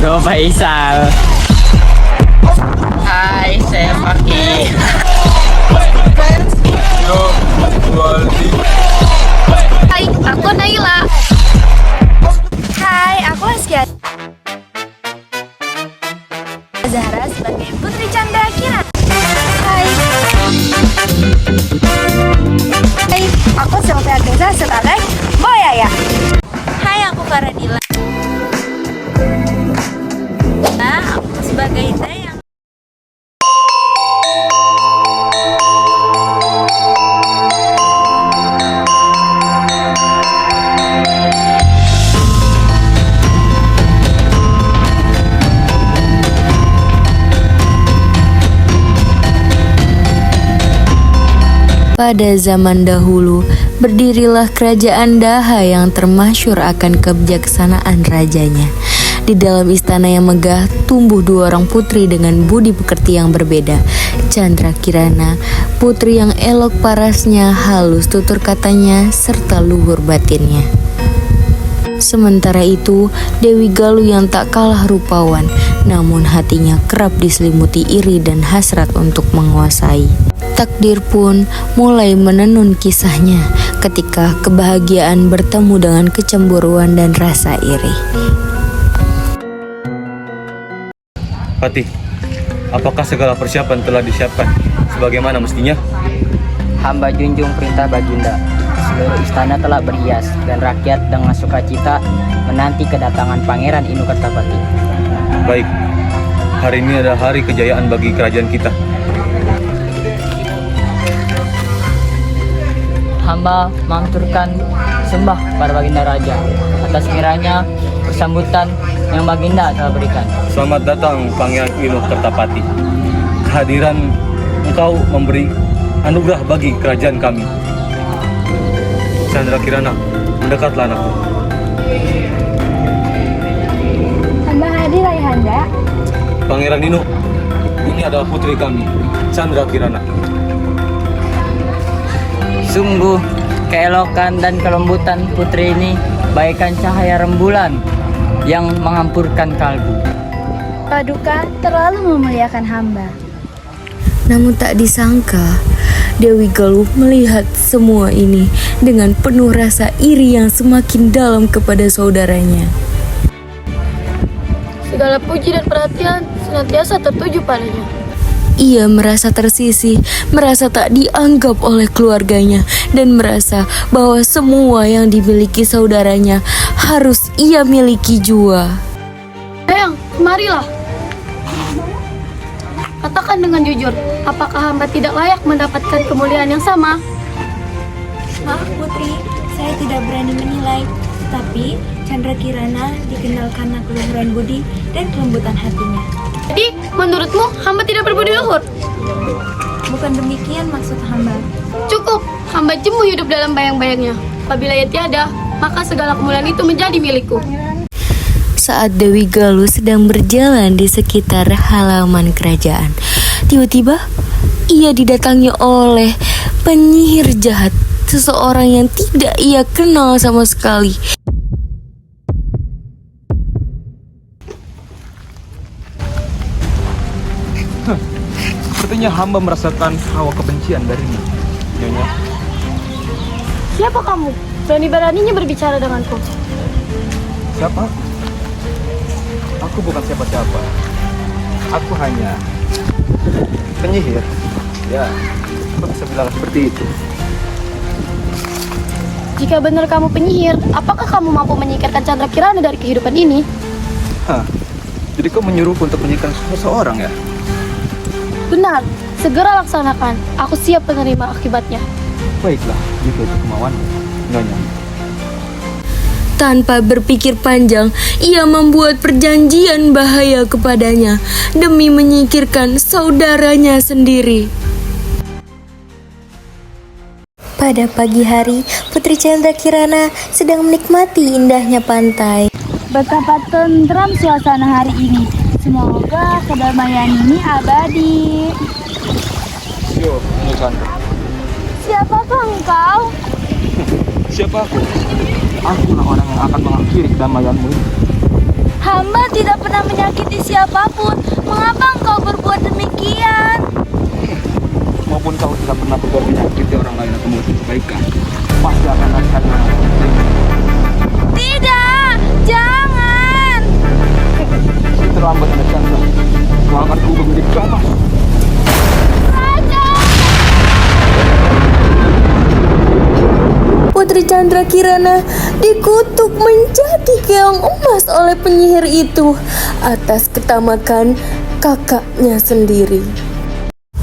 Yo Faisal. Hai, saya Fakih. Yo, Waldi. Hai, aku Naila. Hai, aku Askia. Zahra sebagai Putri Chandra Kirana. Hai. Hai, aku Sylvia Geza sebagai Boyaya. Hai, aku Karadila. Nah, aku sebagai Dayang. Pada zaman dahulu, berdirilah kerajaan Daha yang termasyhur akan kebijaksanaan rajanya. Di dalam istana yang megah, tumbuh dua orang putri dengan budi pekerti yang berbeda. Chandra Kirana, putri yang elok parasnya, halus tutur katanya, serta luhur batinnya. Sementara itu, Dewi Galuh yang tak kalah rupawan, namun hatinya kerap diselimuti iri dan hasrat untuk menguasai. Takdir pun mulai menenun kisahnya ketika kebahagiaan bertemu dengan kecemburuan dan rasa iri. Patih, apakah segala persiapan telah disiapkan sebagaimana mestinya? Hamba junjung perintah Baginda. Seluruh istana telah berhias dan rakyat dengan sukacita menanti kedatangan Pangeran Inu Kertapati. Baik, hari ini adalah hari kejayaan bagi kerajaan kita. Hamba mengaturkan sembah pada Baginda Raja atas kiranya persambutan yang Baginda telah berikan. Selamat datang Pangeran Inu Kertapati. Kehadiran engkau memberi anugerah bagi kerajaan kami. Chandra Kirana, mendekatlah anakku. Hamba hadir ayahanda. Pangeran Inu, ini adalah putri kami, Chandra Kirana. Sungguh keelokan dan kelembutan putri ini bagaikan cahaya rembulan yang menghampurkan kalbu. Paduka terlalu memuliakan hamba. Namun tak disangka, Dewi Galuh melihat semua ini dengan penuh rasa iri yang semakin dalam kepada saudaranya. Segala puji dan perhatian senantiasa tertuju padanya. Ia merasa tersisih, merasa tak dianggap oleh keluarganya, dan merasa bahwa semua yang dimiliki saudaranya harus ia miliki jua. Dayang, kemarilah. Katakan dengan jujur, apakah hamba tidak layak mendapatkan kemuliaan yang sama? Maaf Putri, saya tidak berani menilai, tetapi Chandra Kirana dikenal karena keluhuran budi dan kelembutan hatinya. Jadi, menurutmu hamba tidak berbudi luhur? Bukan demikian maksud hamba. Cukup, hamba jemu hidup dalam bayang-bayangnya. Apabila ia tiada, maka segala kemuliaan itu menjadi milikku. Saat Dewi Galuh sedang berjalan di sekitar halaman kerajaan, tiba-tiba ia didatangi oleh penyihir jahat, seseorang yang tidak ia kenal sama sekali. Sepertinya hamba merasakan hawa kebencian darimu, Nyonya. Siapa kamu? Berani-beraninya berbicara denganku. Siapa? Aku bukan siapa-siapa. Aku hanya penyihir. Ya, aku bisa bilang seperti itu. Jika benar kamu penyihir, apakah kamu mampu menyingkirkan Chandra Kirana dari kehidupan ini? Hah, jadi kau menyuruhku untuk menyingkirkan seseorang ya? Benar, segera laksanakan. Aku siap menerima akibatnya. Baiklah, jika itu kemauanmu, Nyonya. Tanpa berpikir panjang, ia membuat perjanjian bahaya kepadanya demi menyingkirkan saudaranya sendiri. Pada pagi hari, Putri Chandra Kirana sedang menikmati indahnya pantai. Betapa tentram suasana hari ini. Semoga kedamaian ini abadi. Yo, Chandra. Siapakah engkau? Siapa aku? Akulah orang yang akan mengakhiri kedamaianmu ini. Hamba tidak pernah menyakiti siapapun. Mengapa engkau berbuat demikian? Maupun kau tidak pernah berbuat menyakiti orang lain atau membuat kebaikan, pasti akan rasakan. Tidak, jangan. Terlambat anak Chandra, kau akan berubah menjadi ganas. Putri Chandra Kirana dikutuk menjadi keong emas oleh penyihir itu atas ketamakan kakaknya sendiri.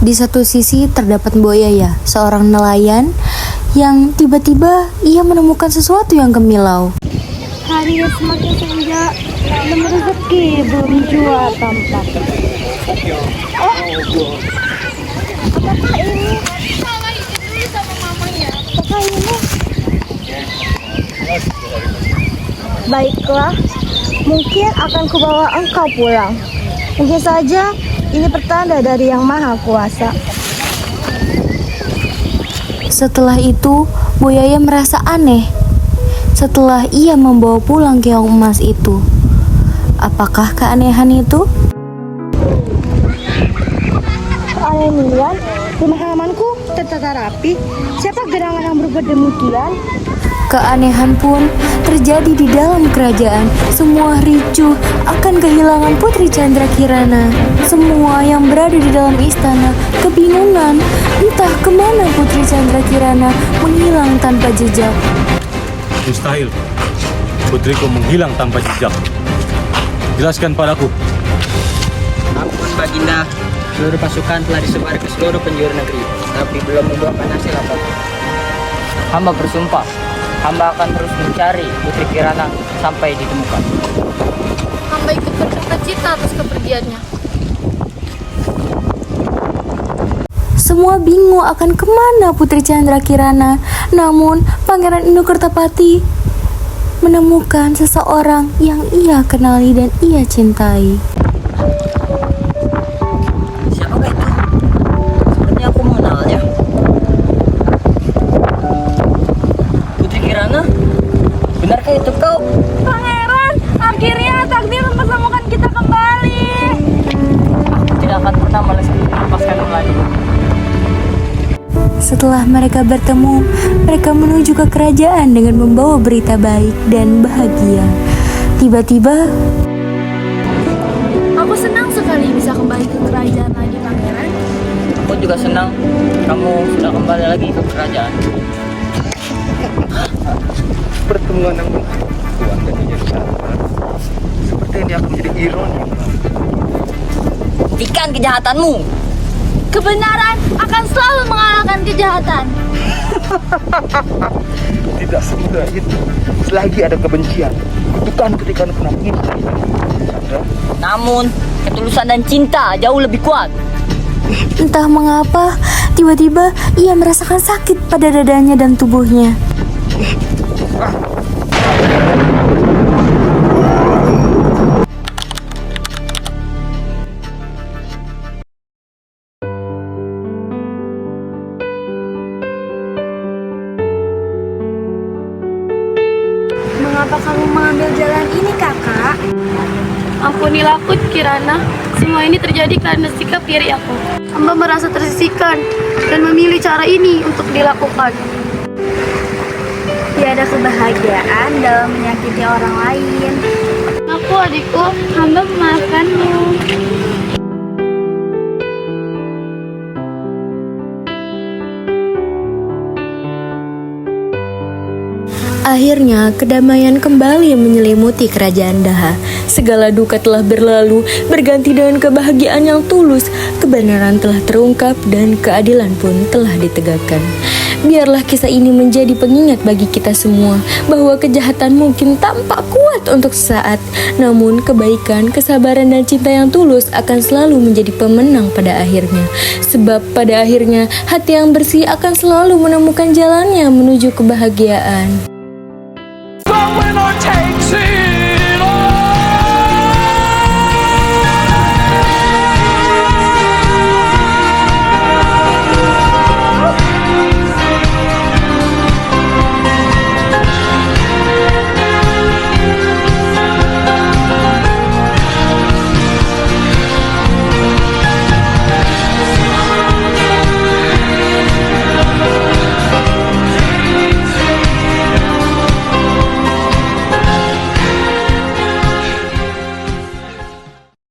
Di satu sisi terdapat Boyaya, seorang nelayan yang tiba-tiba ia menemukan sesuatu yang gemilau. Hari yang semakin senja, dan rezeki belum jua tampak. Apakah ini? Apakah ini? Baiklah, mungkin akan kubawa engkau pulang. Mungkin saja ini pertanda dari Yang Maha Kuasa. Setelah itu, Boyaya merasa aneh setelah ia membawa pulang keong emas itu. Apakah keanehan itu? Keanehan, rumah halamanku tertata rapi. Siapa gerangan yang berbuat demikian? Keanehan pun terjadi di dalam kerajaan. Semua ricuh akan kehilangan Putri Chandra Kirana. Semua yang berada di dalam istana kebingungan entah kemana Putri Chandra Kirana menghilang tanpa jejak. Mustahil putriku menghilang tanpa jejak. Jelaskan padaku. Ampun Baginda, seluruh pasukan telah disebar ke seluruh penjuru negeri, tapi belum membuahkan hasil apapun. Hamba bersumpah, hamba akan terus mencari Putri Kirana sampai ditemukan. Hamba ikut berduka cita atas kepergiannya. Semua bingung akan kemana Putri Chandra Kirana. Namun Pangeran Inokertapati menemukan seseorang yang ia kenali dan ia cintai. Siapakah itu? Sepertinya aku mengenalnya. Putri Kirana? Benarkah itu kau? Pangeran, akhirnya takdir mempertemukan kita kembali. Aku tidak akan pernah melepaskan lagi. Setelah mereka bertemu, mereka menuju ke kerajaan dengan membawa berita baik dan bahagia. Tiba-tiba, Aku senang sekali bisa kembali ke kerajaan lagi, Pangeran. Aku juga senang kamu sudah kembali lagi ke kerajaan. Pertemuan yang Tuhan dan menjadi sahabat. Seperti ini akan menjadi ironi. Hentikan kejahatanmu. Kebenaran akan selalu mengalahkan kejahatan. Tidak semudah itu. Selagi ada kebencian, kutukan ketika pernah mengincar. Chandra, Namun, ketulusan dan cinta jauh lebih kuat. entah mengapa, tiba-tiba ia merasakan sakit pada dadanya dan tubuhnya. Mengapa kamu mengambil jalan ini, kakak? Ampunilah aku, Kirana. Semua ini terjadi karena sikap iri aku. Hamba merasa tersisihkan dan memilih cara ini untuk dilakukan. Tiada kebahagiaan dalam menyakiti orang lain. Aku, adikku, hamba memaafkanmu. Akhirnya, kedamaian kembali menyelimuti kerajaan Daha. Segala duka telah berlalu, berganti dengan kebahagiaan yang tulus. Kebenaran telah terungkap dan keadilan pun telah ditegakkan. Biarlah kisah ini menjadi pengingat bagi kita semua bahwa kejahatan mungkin tampak kuat untuk sesaat, namun kebaikan, kesabaran dan cinta yang tulus akan selalu menjadi pemenang pada akhirnya. Sebab pada akhirnya hati yang bersih akan selalu menemukan jalannya menuju kebahagiaan.